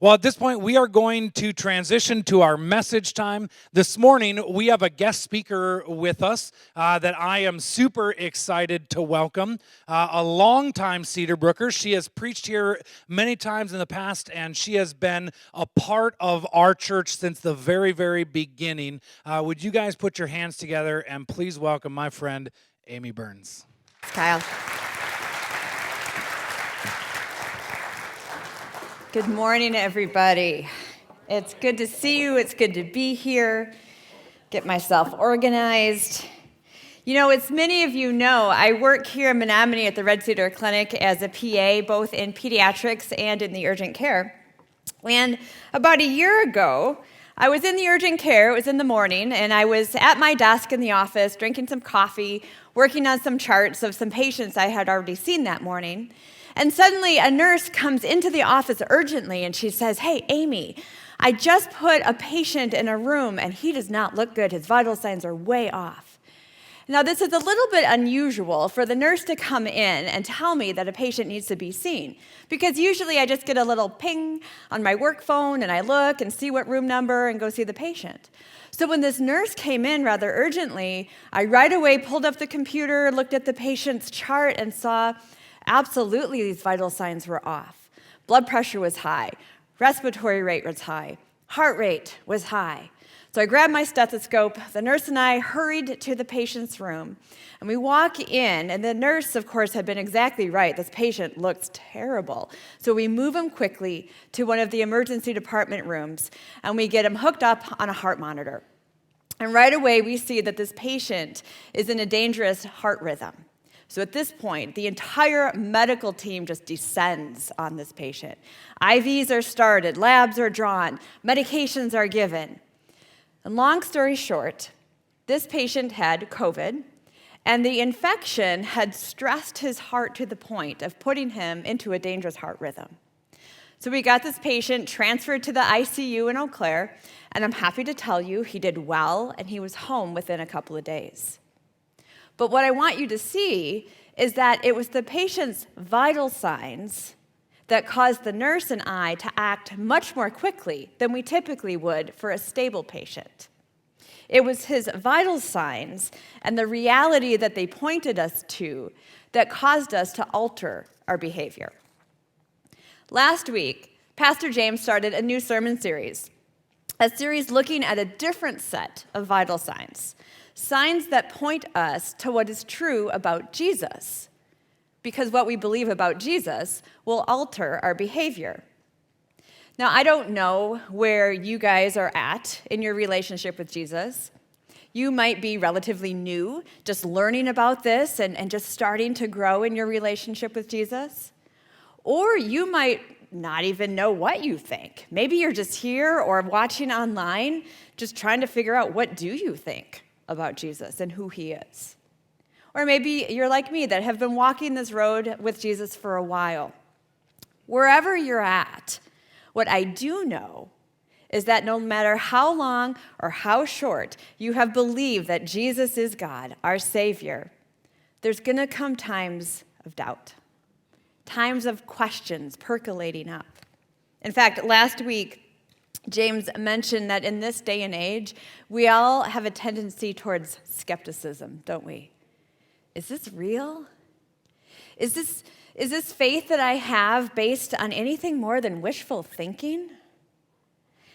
Well, at this point, we are going to transition to our message time. This morning, we have a guest speaker with us that I am super excited to welcome. A longtime Cedarbrooker. She has preached here many times in the past, and she has been a part of our church since the very, very beginning. Would you guys put your hands together and please welcome my friend, Amy Burns. Kyle. Good morning, everybody. It's good to see you. It's good to be here. Get myself organized. You know, as many of you know, I work here in Menominee at the Red Cedar Clinic as a PA, both in pediatrics and in the urgent care. And about a year ago, I was in the urgent care. It was in the morning, and I was at my desk in the office drinking some coffee, working on some charts of some patients I had already seen that morning. And suddenly a nurse comes into the office urgently, and she says, "Hey, Amy, I just put a patient in a room, and he does not look good. His vital signs are way off." Now, this is a little bit unusual for the nurse to come in and tell me that a patient needs to be seen, because usually I just get a little ping on my work phone, and I look and see what room number and go see the patient. So when this nurse came in rather urgently, I right away pulled up the computer, looked at the patient's chart, and saw absolutely these vital signs were off. Blood pressure was high, respiratory rate was high, heart rate was high. So I grabbed my stethoscope, the nurse and I hurried to the patient's room, and we walk in, and the nurse, of course, had been exactly right. This patient looks terrible. So we move him quickly to one of the emergency department rooms, and we get him hooked up on a heart monitor. And right away, we see that this patient is in a dangerous heart rhythm. So at this point, the entire medical team just descends on this patient. IVs are started, labs are drawn, medications are given. And long story short, this patient had COVID, and the infection had stressed his heart to the point of putting him into a dangerous heart rhythm. So we got this patient transferred to the ICU in Eau Claire, and I'm happy to tell you he did well, and he was home within a couple of days. But what I want you to see is that it was the patient's vital signs that caused the nurse and I to act much more quickly than we typically would for a stable patient. It was his vital signs and the reality that they pointed us to that caused us to alter our behavior. Last week, Pastor James started a new sermon series, a series looking at a different set of vital signs. Signs that point us to what is true about Jesus, because what we believe about Jesus will alter our behavior. Now, I don't know where you guys are at in your relationship with Jesus. You might be relatively new, just learning about this and just starting to grow in your relationship with Jesus. Or you might not even know what you think. Maybe you're just here or watching online, just trying to figure out, what do you think about Jesus and who he is? Or maybe you're like me that have been walking this road with Jesus for a while. Wherever you're at, what I do know is that no matter how long or how short you have believed that Jesus is God, our Savior, there's going to come times of doubt, times of questions percolating up. In fact, last week, James mentioned that in this day and age, we all have a tendency towards skepticism, don't we? Is this real? Is this faith that I have based on anything more than wishful thinking?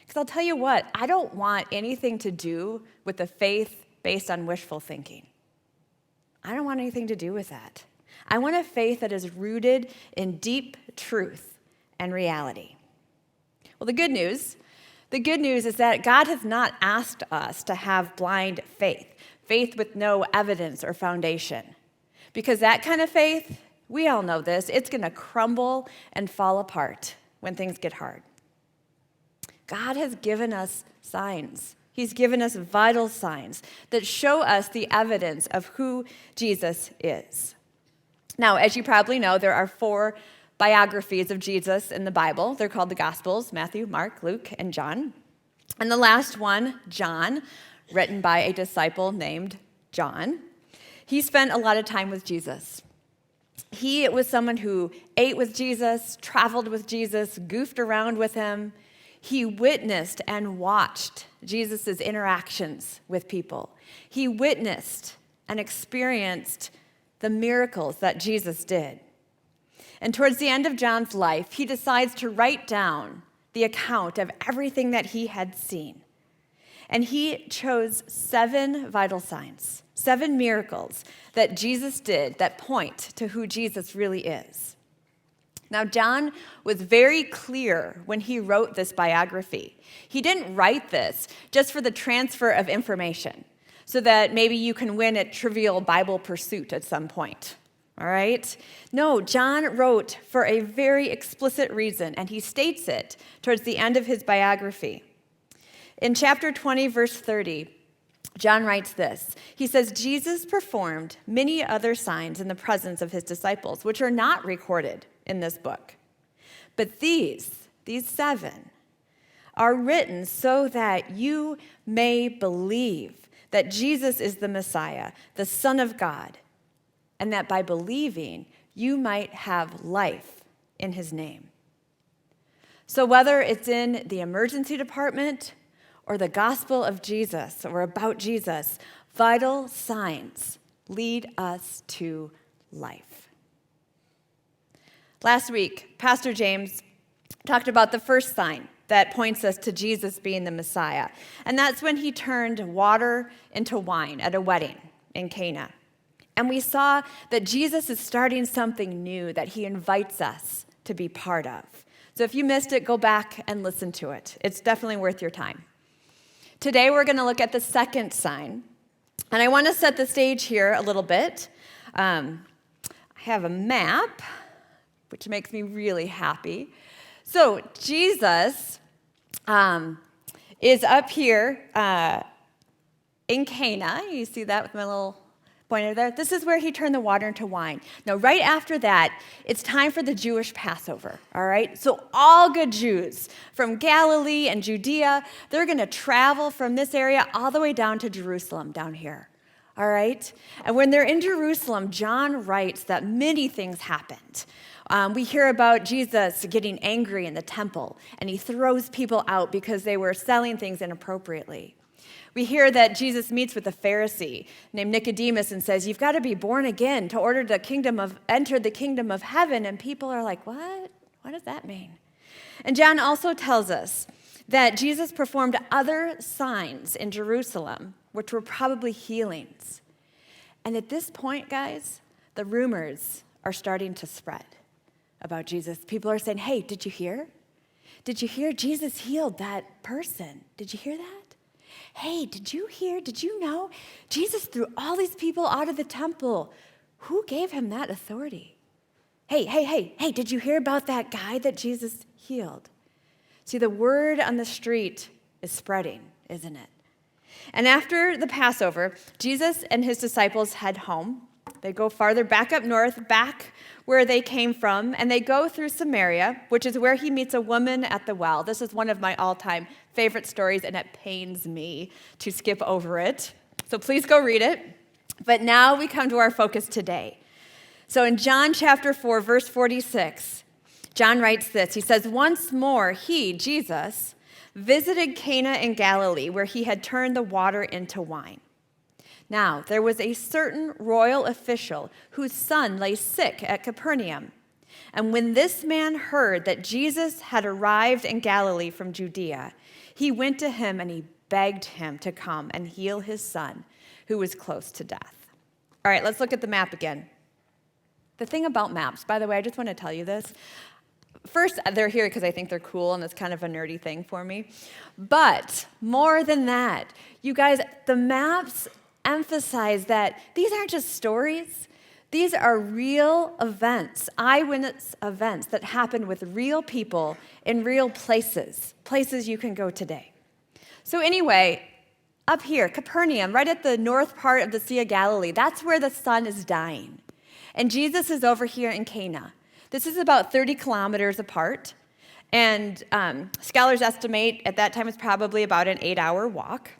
Because I'll tell you what, I don't want anything to do with a faith based on wishful thinking. I don't want anything to do with that. I want a faith that is rooted in deep truth and reality. Well, the good news is that God has not asked us to have blind faith with no evidence or foundation. Because that kind of faith, we all know this, it's going to crumble and fall apart when things get hard. God has given us signs. He's given us vital signs that show us the evidence of who Jesus is. Now, as you probably know, there are 4 biographies of Jesus in the Bible. They're called the Gospels: Matthew, Mark, Luke, and John. And the last one, John, written by a disciple named John, he spent a lot of time with Jesus. He was someone who ate with Jesus, traveled with Jesus, goofed around with him. He witnessed and watched Jesus' interactions with people. He witnessed and experienced the miracles that Jesus did. And towards the end of John's life, he decides to write down the account of everything that he had seen. And he chose 7 vital signs, 7 miracles that Jesus did that point to who Jesus really is. Now, John was very clear when he wrote this biography. He didn't write this just for the transfer of information, so that maybe you can win at Trivial Bible Pursuit at some point. All right? No, John wrote for a very explicit reason, and he states it towards the end of his biography. In chapter 20, verse 30, John writes this. He says, Jesus performed many other signs in the presence of his disciples, which are not recorded in this book. But these 7, are written so that you may believe that Jesus is the Messiah, the Son of God, and that by believing, you might have life in his name. So whether it's in the emergency department or the gospel of Jesus or about Jesus, vital signs lead us to life. Last week, Pastor James talked about the first sign that points us to Jesus being the Messiah, and that's when he turned water into wine at a wedding in Cana. And we saw that Jesus is starting something new that he invites us to be part of. So if you missed it, go back and listen to it. It's definitely worth your time. Today, we're going to look at the second sign. And I want to set the stage here a little bit. I have a map, which makes me really happy. So Jesus is up here in Cana. You see that with my little pointer there? This is where he turned the water into wine. Now, right after that, it's time for the Jewish Passover, all right? So all good Jews from Galilee and Judea, they're going to travel from this area all the way down to Jerusalem down here, all right? And when they're in Jerusalem, John writes that many things happened. We hear about Jesus getting angry in the temple, and he throws people out because they were selling things inappropriately. We hear that Jesus meets with a Pharisee named Nicodemus and says, you've got to be born again to enter the kingdom of heaven. And people are like, what? What does that mean? And John also tells us that Jesus performed other signs in Jerusalem, which were probably healings. And at this point, guys, the rumors are starting to spread about Jesus. People are saying, hey, did you hear? Did you hear Jesus healed that person? Did you hear that? Hey, did you know? Jesus threw all these people out of the temple. Who gave him that authority? Hey, did you hear about that guy that Jesus healed? See, the word on the street is spreading, isn't it? And after the Passover, Jesus and his disciples head home. They go farther back up north, back where they came from, and they go through Samaria, which is where he meets a woman at the well. This is one of my all-time favorite stories, and it pains me to skip over it. So please go read it. But now we come to our focus today. So in John chapter 4, verse 46, John writes this. He says, once more he, Jesus, visited Cana in Galilee, where he had turned the water into wine. Now, there was a certain royal official whose son lay sick at Capernaum. And when this man heard that Jesus had arrived in Galilee from Judea, he went to him and he begged him to come and heal his son, who was close to death. All right, let's look at the map again. The thing about maps, by the way, I just want to tell you this. First, they're here because I think they're cool, and it's kind of a nerdy thing for me. But more than that, you guys, the maps emphasize that these aren't just stories. These are real events, eyewitness events that happened with real people in real places you can go today. So anyway, up here, Capernaum, right at the north part of the Sea of Galilee, that's where the sun is dying. And Jesus is over here in Cana. This is about 30 kilometers apart. And scholars estimate at that time it's probably about an 8-hour walk.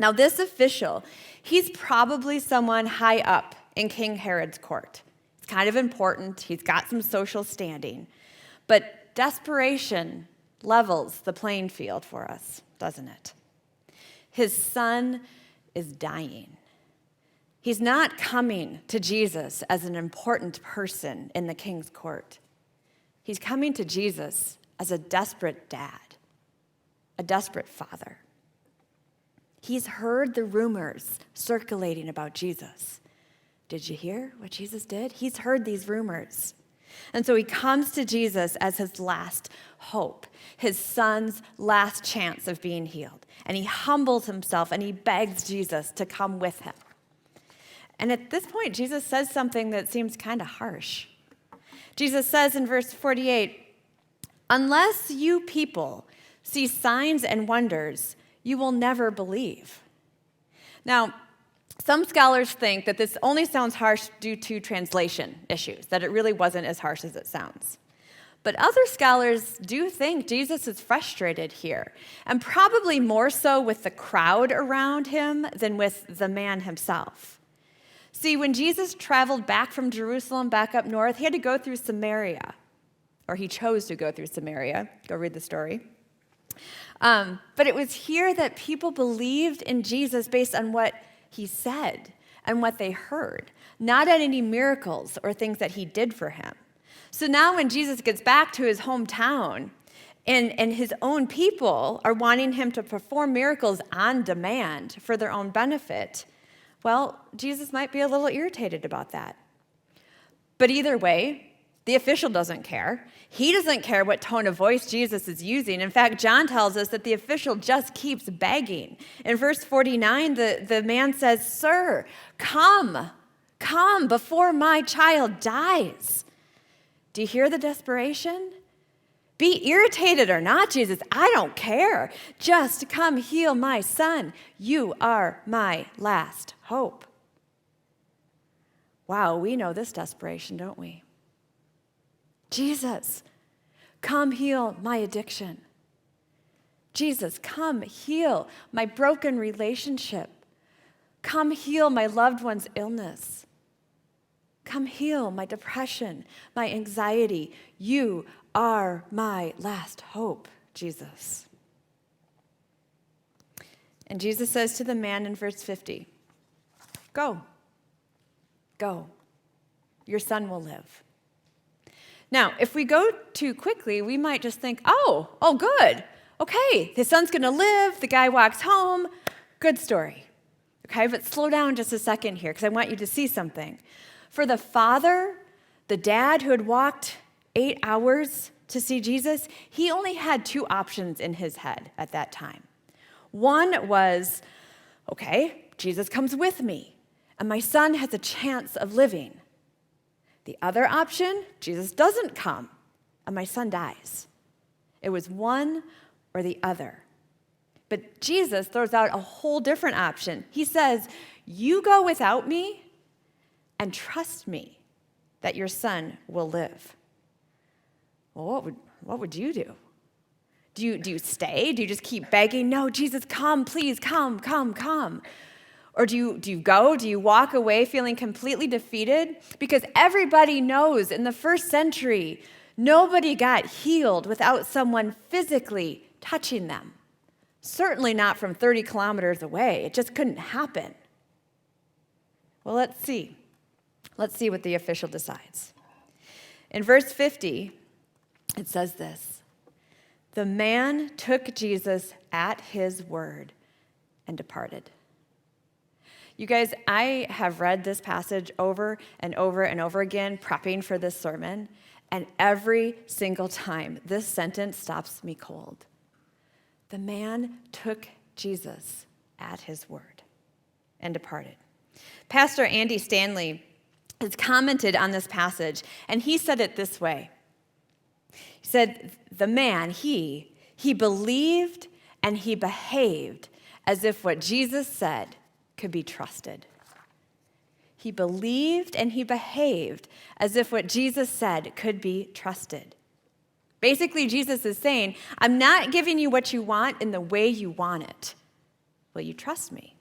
Now, this official, he's probably someone high up in King Herod's court. He's kind of important. He's got some social standing. But desperation levels the playing field for us, doesn't it? His son is dying. He's not coming to Jesus as an important person in the king's court. He's coming to Jesus as a desperate dad, a desperate father. He's heard the rumors circulating about Jesus. Did you hear what Jesus did? He's heard these rumors. And so he comes to Jesus as his last hope, his son's last chance of being healed. And he humbles himself and he begs Jesus to come with him. And at this point, Jesus says something that seems kind of harsh. Jesus says in verse 48, "Unless you people see signs and wonders, you will never believe." Now, some scholars think that this only sounds harsh due to translation issues, that it really wasn't as harsh as it sounds. But other scholars do think Jesus is frustrated here, and probably more so with the crowd around him than with the man himself. See, when Jesus traveled back from Jerusalem back up north, he had to go through Samaria, or he chose to go through Samaria. Go read the story. But it was here that people believed in Jesus based on what he said and what they heard, not on any miracles or things that he did for him. So now when Jesus gets back to his hometown and his own people are wanting him to perform miracles on demand for their own benefit, well, Jesus might be a little irritated about that. But either way, the official doesn't care. He doesn't care what tone of voice Jesus is using. In fact, John tells us that the official just keeps begging. In verse 49, the man says, "Sir, come before my child dies." Do you hear the desperation? Be irritated or not, Jesus, I don't care. Just come heal my son. You are my last hope. Wow, we know this desperation, don't we? Jesus, come heal my addiction. Jesus, come heal my broken relationship. Come heal my loved one's illness. Come heal my depression, my anxiety. You are my last hope, Jesus. And Jesus says to the man in verse 50, Go. Your son will live. Now, if we go too quickly, we might just think, oh, good. Okay, his son's going to live. The guy walks home. Good story. Okay, but slow down just a second here because I want you to see something. For the father, the dad who had walked 8 hours to see Jesus, he only had 2 options in his head at that time. One was, okay, Jesus comes with me, and my son has a chance of living. The other option, Jesus doesn't come, and my son dies. It was one or the other. But Jesus throws out a whole different option. He says, you go without me and trust me that your son will live. Well, what would you do? Do you stay? Do you just keep begging? No, Jesus, come, please, come. Or do you go? Do you walk away feeling completely defeated? Because everybody knows in the first century, nobody got healed without someone physically touching them. Certainly not from 30 kilometers away. It just couldn't happen. Well, let's see. Let's see what the official decides. In verse 50, it says this: the man took Jesus at his word and departed. You guys, I have read this passage over and over and over again, prepping for this sermon, and every single time this sentence stops me cold. The man took Jesus at his word and departed. Pastor Andy Stanley has commented on this passage, and he said it this way. He said, the man, he believed and he behaved as if what Jesus said could be trusted. He believed and he behaved as if what Jesus said could be trusted. Basically, Jesus is saying, I'm not giving you what you want in the way you want it. Will you trust me?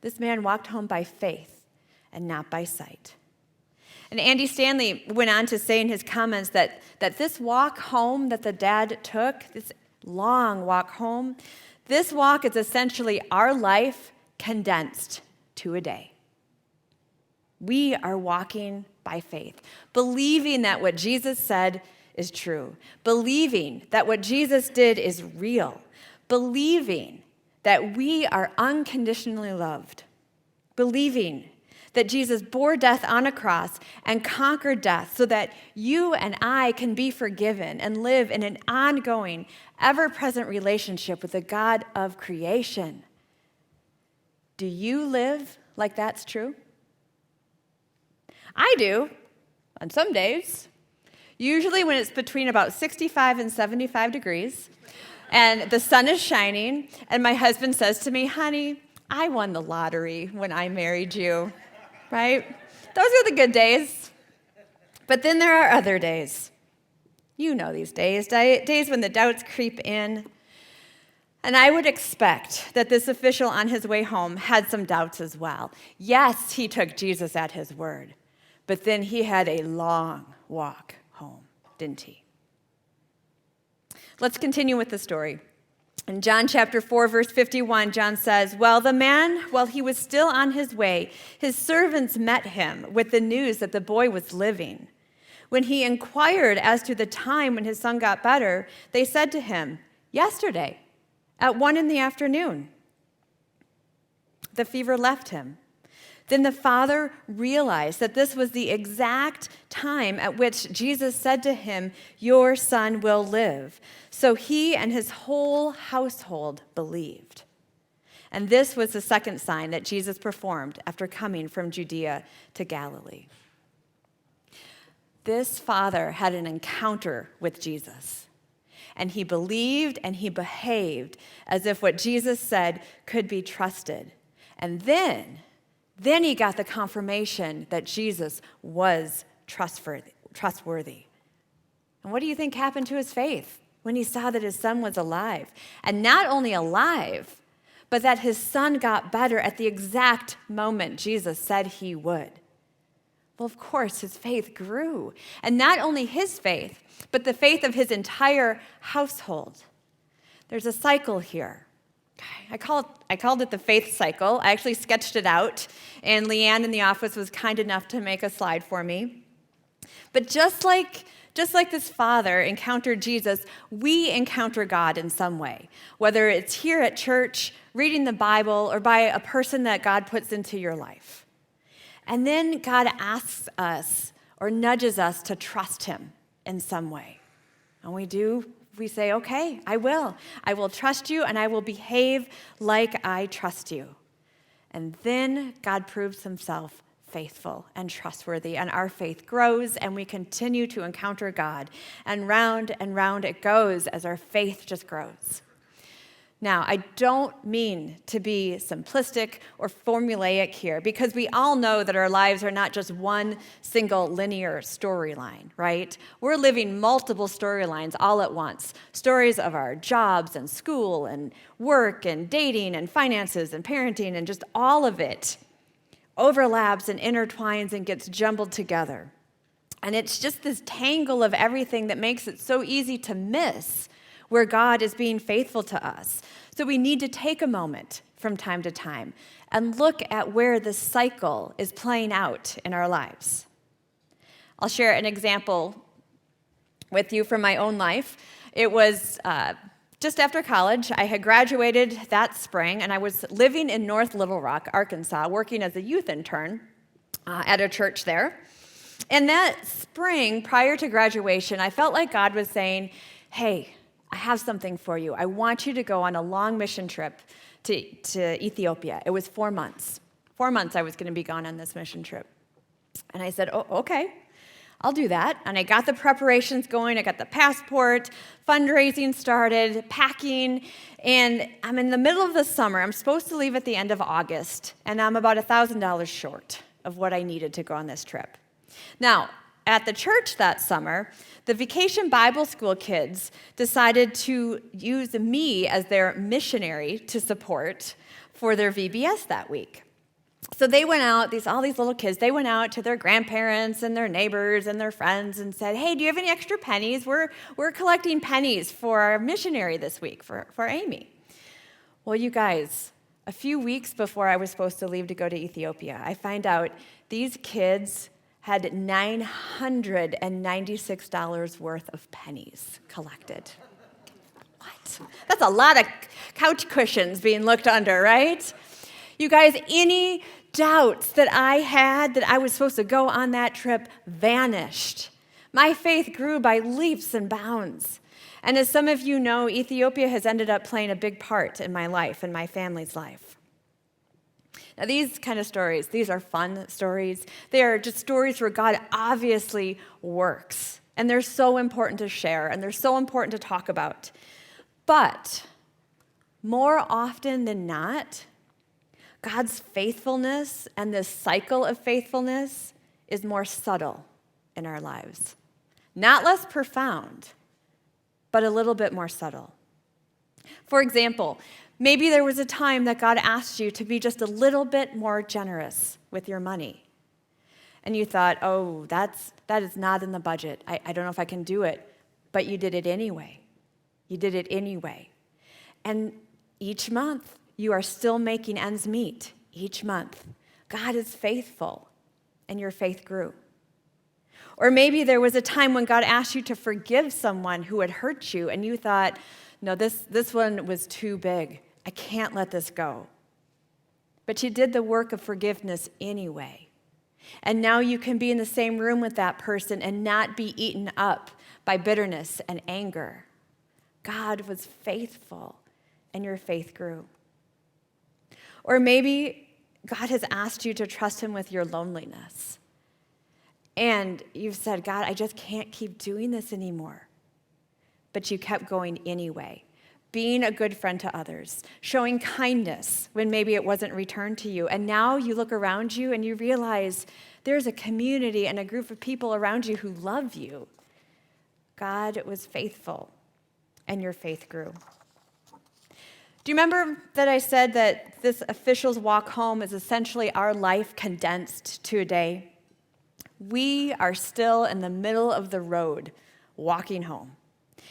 This man walked home by faith and not by sight. And Andy Stanley went on to say in his comments that this walk home that the dad took, this long walk home, this walk is essentially our life condensed to a day. We are walking by faith, believing that what Jesus said is true, believing that what Jesus did is real, believing that we are unconditionally loved, believing that Jesus bore death on a cross and conquered death so that you and I can be forgiven and live in an ongoing, ever-present relationship with the God of creation. Do you live like that's true? I do, on some days. Usually when it's between about 65 and 75 degrees, and the sun is shining, and my husband says to me, honey, I won the lottery when I married you, right? Those are the good days. But then there are other days. You know these days when the doubts creep in. And I would expect that this official on his way home had some doubts as well. Yes, he took Jesus at his word. But then he had a long walk home, didn't he? Let's continue with the story. In John chapter 4, verse 51, John says, Well, the man, while he was still on his way, his servants met him with the news that the boy was living. When he inquired as to the time when his son got better, they said to him, Yesterday, at 1 p.m. The fever left him. Then the father realized that this was the exact time at which Jesus said to him, Your son will live. So he and his whole household believed. And this was the second sign that Jesus performed after coming from Judea to Galilee. This father had an encounter with Jesus. And he believed and he behaved as if what Jesus said could be trusted. And then he got the confirmation that Jesus was trustworthy. And what do you think happened to his faith when he saw that his son was alive? And not only alive, but that his son got better at the exact moment Jesus said he would. Well, of course, his faith grew. And not only his faith, but the faith of his entire household. There's a cycle here. I called it the faith cycle. I actually sketched it out, and Leanne in the office was kind enough to make a slide for me. But just like this father encountered Jesus, we encounter God in some way, whether it's here at church, reading the Bible, or by a person that God puts into your life. And then God asks us or nudges us to trust him in some way. And we do. We say, okay, I will. I will trust you, and I will behave like I trust you. And then God proves himself faithful and trustworthy, and our faith grows, and we continue to encounter God. And round it goes as our faith just grows. Now, I don't mean to be simplistic or formulaic here, because we all know that our lives are not just one single linear storyline, right? We're living multiple storylines all at once. Stories of our jobs and school and work and dating and finances and parenting, and just all of it overlaps and intertwines and gets jumbled together. And it's just this tangle of everything that makes it so easy to miss where God is being faithful to us. So we need to take a moment from time to time and look at where the cycle is playing out in our lives. I'll share an example with you from my own life. It was just after college. I had graduated that spring, and I was living in North Little Rock, Arkansas, working as a youth intern at a church there. And that spring, prior to graduation, I felt like God was saying, hey, I have something for you. I want you to go on a long mission trip to Ethiopia. It was 4 months. 4 months I was going to be gone on this mission trip. And I said, oh, okay, I'll do that. And I got the preparations going. I got the passport, fundraising started, packing. And I'm in the middle of the summer. I'm supposed to leave at the end of August. And I'm about $1,000 short of what I needed to go on this trip. Now, at the church that summer, the Vacation Bible School kids decided to use me as their missionary to support for their VBS that week. So they went out, all these little kids, they went out to their grandparents and their neighbors and their friends and said, hey, do you have any extra pennies? We're collecting pennies for our missionary this week, for Amy. Well, you guys, a few weeks before I was supposed to leave to go to Ethiopia, I find out these kids had $996 worth of pennies collected. What? That's a lot of couch cushions being looked under, right? You guys, any doubts that I had that I was supposed to go on that trip vanished. My faith grew by leaps and bounds. And as some of you know, Ethiopia has ended up playing a big part in my life and my family's life. Now, these kind of stories, these are fun stories. They are just stories where God obviously works. And they're so important to share, and they're so important to talk about. But more often than not, God's faithfulness and this cycle of faithfulness is more subtle in our lives. Not less profound, but a little bit more subtle. For example, maybe there was a time that God asked you to be just a little bit more generous with your money. And you thought, oh, that is not in the budget. I don't know if I can do it. But you did it anyway. You did it anyway. And each month, you are still making ends meet. Each month. God is faithful, and your faith grew. Or maybe there was a time when God asked you to forgive someone who had hurt you, and you thought, no, this one was too big. I can't let this go. But you did the work of forgiveness anyway. And now you can be in the same room with that person and not be eaten up by bitterness and anger. God was faithful, and your faith grew. Or maybe God has asked you to trust him with your loneliness. And you've said, God, I just can't keep doing this anymore. But you kept going anyway, being a good friend to others, showing kindness when maybe it wasn't returned to you. And now you look around you and you realize there's a community and a group of people around you who love you. God was faithful, and your faith grew. Do you remember that I said that this official's walk home is essentially our life condensed to a day? We are still in the middle of the road walking home.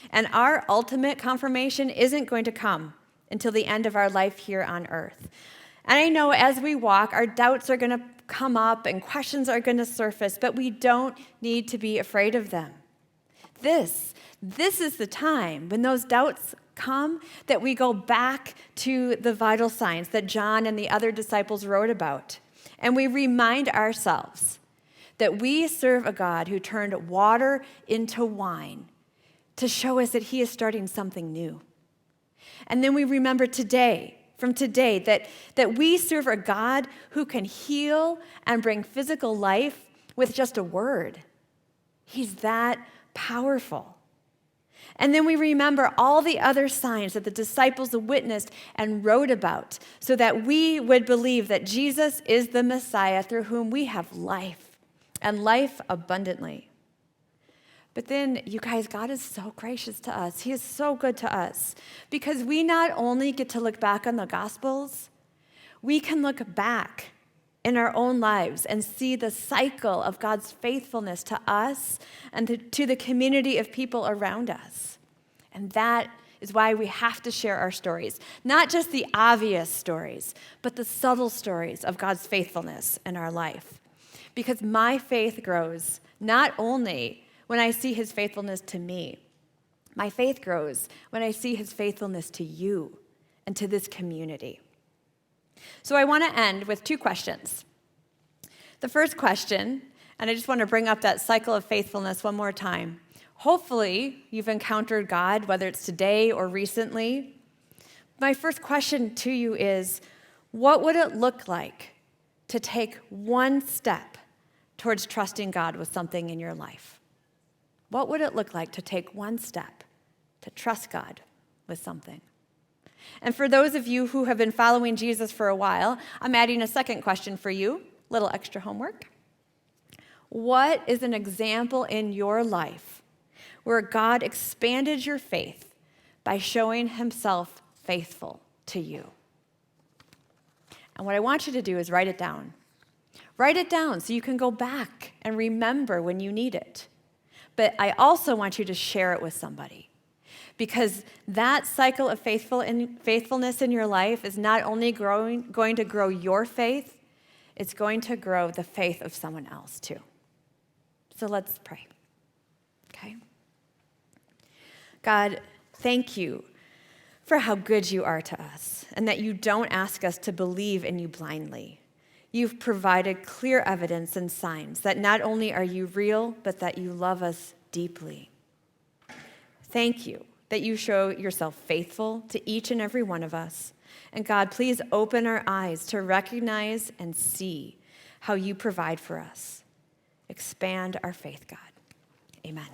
And our ultimate confirmation isn't going to come until the end of our life here on earth. And I know as we walk, our doubts are going to come up and questions are going to surface, but we don't need to be afraid of them. This is the time when those doubts come that we go back to the vital signs that John and the other disciples wrote about. And we remind ourselves that we serve a God who turned water into wine to show us that he is starting something new. And then we remember from today, that we serve a God who can heal and bring physical life with just a word. He's that powerful. And then we remember all the other signs that the disciples witnessed and wrote about so that we would believe that Jesus is the Messiah through whom we have life and life abundantly. But then, you guys, God is so gracious to us. He is so good to us because we not only get to look back on the Gospels, we can look back in our own lives and see the cycle of God's faithfulness to us and to the community of people around us. And that is why we have to share our stories. Not just the obvious stories, but the subtle stories of God's faithfulness in our life. Because my faith grows not only when I see his faithfulness to me, my faith grows when I see his faithfulness to you and to this community. So I want to end with two questions. The first question, and I just want to bring up that cycle of faithfulness one more time. Hopefully, you've encountered God, whether it's today or recently. My first question to you is, what would it look like to take one step towards trusting God with something in your life? What would it look like to take one step to trust God with something? And for those of you who have been following Jesus for a while, I'm adding a second question for you, little extra homework. What is an example in your life where God expanded your faith by showing himself faithful to you? And what I want you to do is write it down. Write it down so you can go back and remember when you need it. But I also want you to share it with somebody, because that cycle of faithfulness in your life is not only going to grow your faith, it's going to grow the faith of someone else too. So let's pray. Okay? God, thank you for how good you are to us, and that you don't ask us to believe in you blindly. You've provided clear evidence and signs that not only are you real, but that you love us deeply. Thank you that you show yourself faithful to each and every one of us. And God, please open our eyes to recognize and see how you provide for us. Expand our faith, God. Amen.